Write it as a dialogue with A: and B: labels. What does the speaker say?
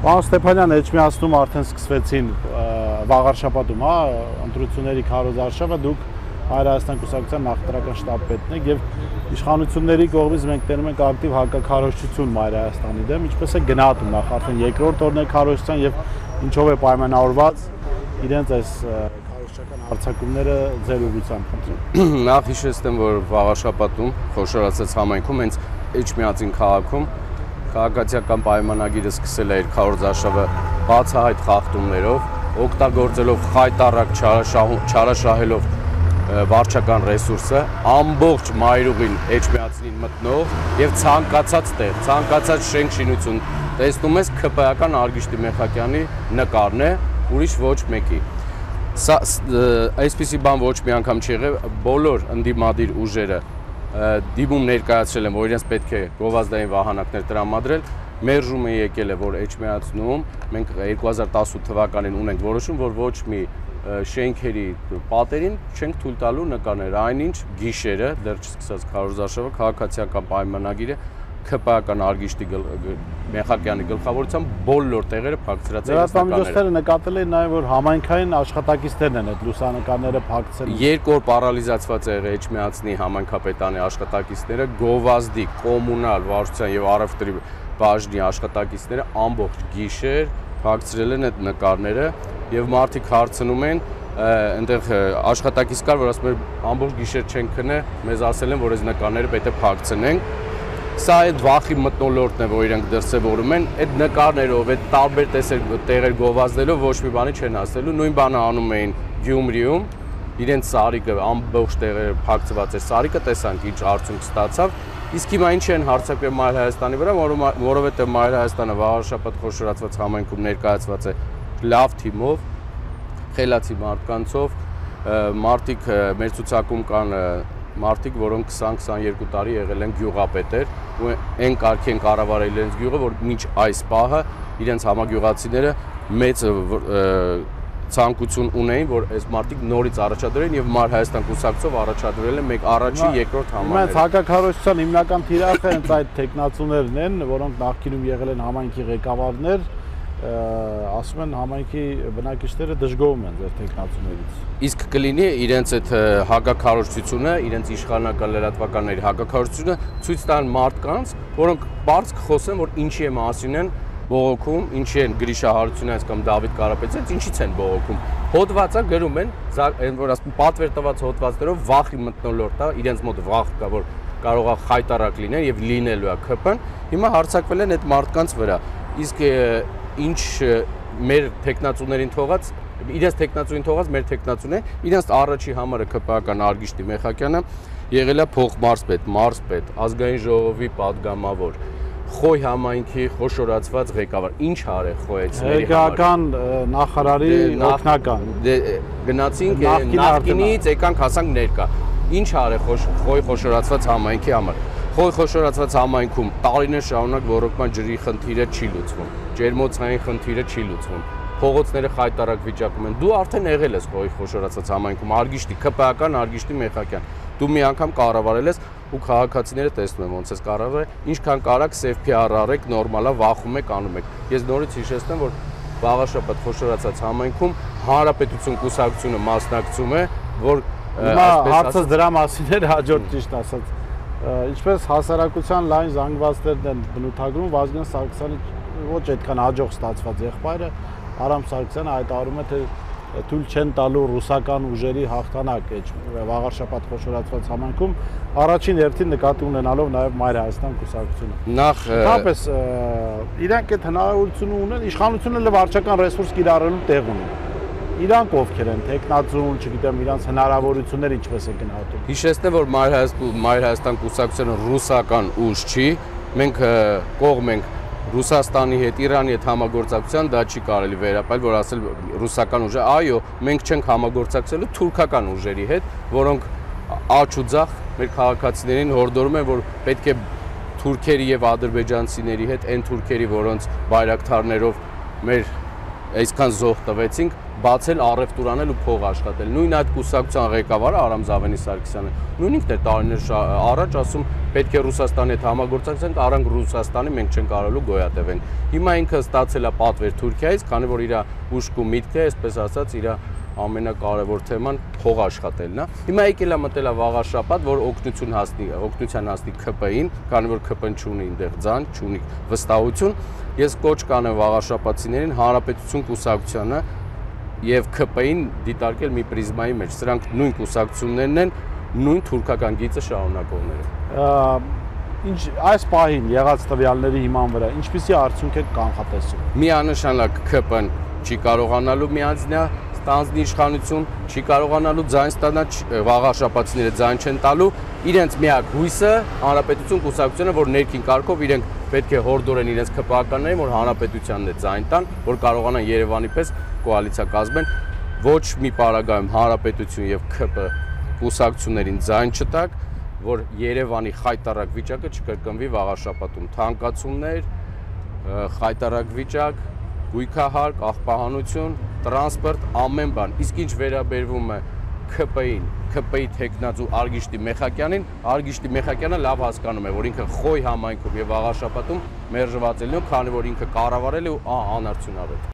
A: Պարոն Ստեփանյան, Էջմիածնում արդեն սկսվեցին վաղ շաբաթում, ընտրությունների քարոզարշավը, դուք Հայաստան կուսակցության նախընտրական շտաբ պետն եք եւ իշխանությունների կողմից մենք տենում ենք ակտիվ հակաքարոզչություն Հայաստանի դեմ, ինչպես է գնահատում նախ արդեն երկրորդ օրն է քարոզչության եւ ինչով է պայմանավորված իրենց այս քարոզչական հարձակումները ձեր ուղղությամբ խնդրեմ։
B: Նախ հիշեցնեմ, որ վաղ շաբաթում խոշորացած համայնքում հենց Էջմիածին քաղաքում քաղաքացիական պայմանագիրը սկսել է իր քարոզարշավը բացահայտ խախտումներով, օգտագործելով խայտառակ չարաշահելով վարչական ռեսուրսը, ամբողջ մայրուղին Էջմիածնին մտնող եւ ցանկացած տեղ, ցանկացած շենք շինություն տեսնում ես ՔՊ-ական Արգիշտի Մեխակյանի նկարն է, ուրիշ ոչ մեկի։ Սա այսպիսի բան ոչ մի անգամ չի եղել, բոլոր ընդդիմադիր ուժերը դիմում ներկայացրել են, որ իրենց պետք է գովազդային վահանակներ տրամադրել, մերժում է եկել է, որ Էջմիածնում մենք 2018 թվականին ունենք որոշում, որ ոչ մի շենքերի պատերին չենք թույլ տալու նկարներ, այնինչ գիշերը, դեռ չսկսած քարոզարշավը, քաղաքացիական պայմանագիրը ՔՊ-ական Արգիշտի Մեխակյանի գլխավորությամբ բոլոր տեղերը փակցրած են նկարները։
A: Լրատվամիջոցները նկատել են նաև, որ համայնքային աշխատակիցներն են այդ լուսանկարները փակցել։
B: Երկու օր պարալիզացված է եղել Էջմիածնի համայնքապետարանի աշխատակիցները, գովազդի, կոմունալ վարչության եւ առևտրի բաժնի աշխատակիցները ամբողջ գիշեր փակցրել են այդ նկարները եւ մարդիկ հարցնում են այնտեղ աշխատակից կար, որ ասում էր ամբողջ գիշեր չենք քնե, մեզ ասել են, որ այս նկարները պետք է փակցնենք։ Սա այդ վախի մթնոլորտն է, որ իրենք դրսևորում են, այդ նկարներով, այդ տարբեր տեղեր գովազդելով ոչ մի բանի չեն ասելու, նույն բանը անում էին Գյումրիում, իրենց սարիկը ամբողջ տեղերը փակցված էր, սարիկը տեսանք ինչ արդյունք ստացավ, իսկ հիմա ինչ են հարձակվել Մայր Հայաստանի վրա, որովհետև Մայր Հայաստանը վաղ շաբաթ խոշորացված համայնքում ներկայացված է լավ թիմով, խելացի մարդկանցով, մարդիկ մեր ցուցակում կան մարդիկ, որոնք 20-22 տարի եղել են գյուղապետեր ու այն կարգի են կառավարել իրենց գյուղը, որ մինչ այս պահը իրենց համագյուղացիները մեծ ցանկություն ունեին, որ այս մարդիկ նորից առաջադրեն եւ Մայր Հայաստան կուսակցով առաջադրել են մեկ առաջի երկրորդ համարները։
A: Մենք հակաքարոզչության հիմնական թիրախը հենց այդ տեխնացուներն են, որոնք նախկինում եղել են համայնքի ղեկավարներ, ասում են համայնքի բնակիչները դժգոհում են ձեր տեխնացուներից։
B: Իսկ կլինի իրենց այդ հակաքարոզչությունը, իրենց իշխանական լրատվականների հակաքարոզչությունը ցույց տան մարդկանց, որոնք բարձ կխոսեն, որ ինչի է մասին են բողոքում, ինչի են Գրիշա Հարությունյանց կամ Դավիթ Կարապետյանց, ինչից են բողոքում։ Հոդվածը գրում են, այն որ ասում պատվեր տված հոդվածներով վախի մթնոլորտ է, իրենց մոտ վախ կա, որ կարող է խայտառակ լինեն եւ լինելու է ՔՊ-ն, հիմա հարձակվել են այդ մարդկանց վրա։ Իսկ ինչ մեր տեխնացուներին թողած, իրենց տեխնացուին թողած մեր տեխնացուն է, իրենց առաջի համարը ԿՊ-ական Արգիշտի Մեխակյանը եղել է փոխմարզպետ, մարզպետ, ազգային ժողովի պատգամավոր, Խոյ համայնքի խոշորացված ղեկավար, ինչ արէ Խոյեցիների համար։
A: Հետագական նախարարի օգնական։
B: Գնացինք նախկինից եկանք հասանք ներկա։ Ինչ արե Խոյ խոշորացված համայնքի համար։ Խոյ խոշորացված համայնքում տարիներ շարունակ ոռոգման ջրի խնդիրը չի լուծվում, ջերմոցային խնդիրը չի լուծվում, փողոցները խայտառակ վիճակում են։ Դու արդեն եղել ես Խոյ խոշորացված համայնքում, Արգիշտի, ԿՊ-ական Արգիշտի Մեխակյան։ Դու մի անգամ կառավարել ես ու քաղաքացիները տեսնում են ոնց էս կառավարել, ինչքան կարաք սև PR արեք, նորմալա վախում եք, անում եք։ Ես նորից հիշեցնեմ, որ վաղաշաբաթ խոշորացած համայնքում Հանրապետություն կուսակցությունը մասնակցում է, որ
A: հարցը դրա մասին էր հաջորդ ճիշտ ասած։ Ինչպես հասարակության լայն զանգվածներն են բնութագրում, Վազգեն Սարգսյանի ոչ այդքան հաջող ստացված եղբայրը Արամ Սարգսյանը հայտարարում է, թե թույլ չեն տալու ռուսական ուժերի հաղթանակ վաղարշաբաթ խոշորացված համայնքում, առաջին հերթին նկատի ունենալով նաև Մայր Հայաստան կուսակցությունը։
B: Նախ
A: Թափես իրանք այդ հնարավորությունը ունեն, իշխանությունը լվարչական ռեսուրս կիրառելու տեղ ունի։ Իրանք ովքեր են, տեխնացուն, չգիտեմ, իրանց հնարավորությունները ինչպես է գնահատում։
B: Հիշեցնեմ, որ Մայր Հայաստան կուսակցությունը ռուսական ուժ չի, մենք կողմ ենք Ռուսաստանի հետ, Իրանի հետ համագործակցության, դա չի կարելի վերապայել, որ ասել ռուսական ուժը, այո, մենք չենք համագործակցելու թուրքական ուժերի հետ, որոնք աչ ու ձախ մեր քաղաքացիներին հորդորում են, որ պետք է թուրքերի եւ ադրբեջանցիների հետ, այն թուրքերի, որոնց բայրակթարներով մեր այսքան զոհ տվեցինք, բացել, առևտուր անել ու փող աշխատել։ Նույն այդ կուսակցության ղեկավարը Արամ Զավենի Սարգսյանը նույն ինքն է տարիներ առաջ ասում պետք է Ռուսաստանի հետ համագործակցենք, առանց Ռուսաստանի մենք չենք կարողանալու գոյատևենք։ Հիմա ինքը ստացել է պատվեր Թուրքիայից, քանի որ իր ուշք ու միտքը է, այսպես ասած, իր ամենակարևոր թեման փող աշխատելն է։ Հիմա եկել է մտել է վաղ շաբաթ, որ օգնության հասնի ՔՊ-ին, քանի որ ՔՊ-ն չունի այնտեղ ձայն, չունի վստահություն։ Ես կոչ կանեմ վաղաշաբաթցիներին Հանրապետություն կուսակցությանը եւ ՔՊ-ին դիտարկել մի պրիզմայի մեջ։ Սրանք նույն կուսակցություններն են, նույն թուրքական գիծը շարունակողները։
A: Ինչ այս պահին եղած տվյալների հիման վրա ինչպիսի արդյունք եք կանխատեսում։
B: Միանշանակ ՔՊ-ն չի կարողանալու ստանձնի իշխանություն, չի կարողանալու ձայն ստանալ, վաղաշաբաթցիները ձայն չեն տալու, իրենց միակ հույսը Հանրապետություն կուսակցությունը, որ ներքին կարգով իրենք պետք է հորդորեն իրենց ՔՊ-ականներին, որ Հանրապետությանն է ձայն տան, որ կարողանան Երևանի պես կոալիցիա կազմեն, ոչ մի պարագայում Հանրապետություն եւ ՔՊ կուսակցություններին ձայն չտակ, որ Երևանի խայտարակ վիճակը չկրկնվի վաղաշաբաթում։ Թանկացումներ, խայտարակ վիճակ, գույքահարկ, աղբահանություն, տրանսպորտ, ամեն բան։ Իսկ ինչ վերաբերվում է ՔՊ-ին, ՔՊ-ի տեխնացու Արգիշտի Մեխակյանին, Արգիշտի Մեխակյանը լավ հասկանում է, որ ինքը Խոյ համայնքում եւ վաղաշաբաթում մերժված է լինում, քանի որ ինքը կառավարել է ու անարդյունավետ։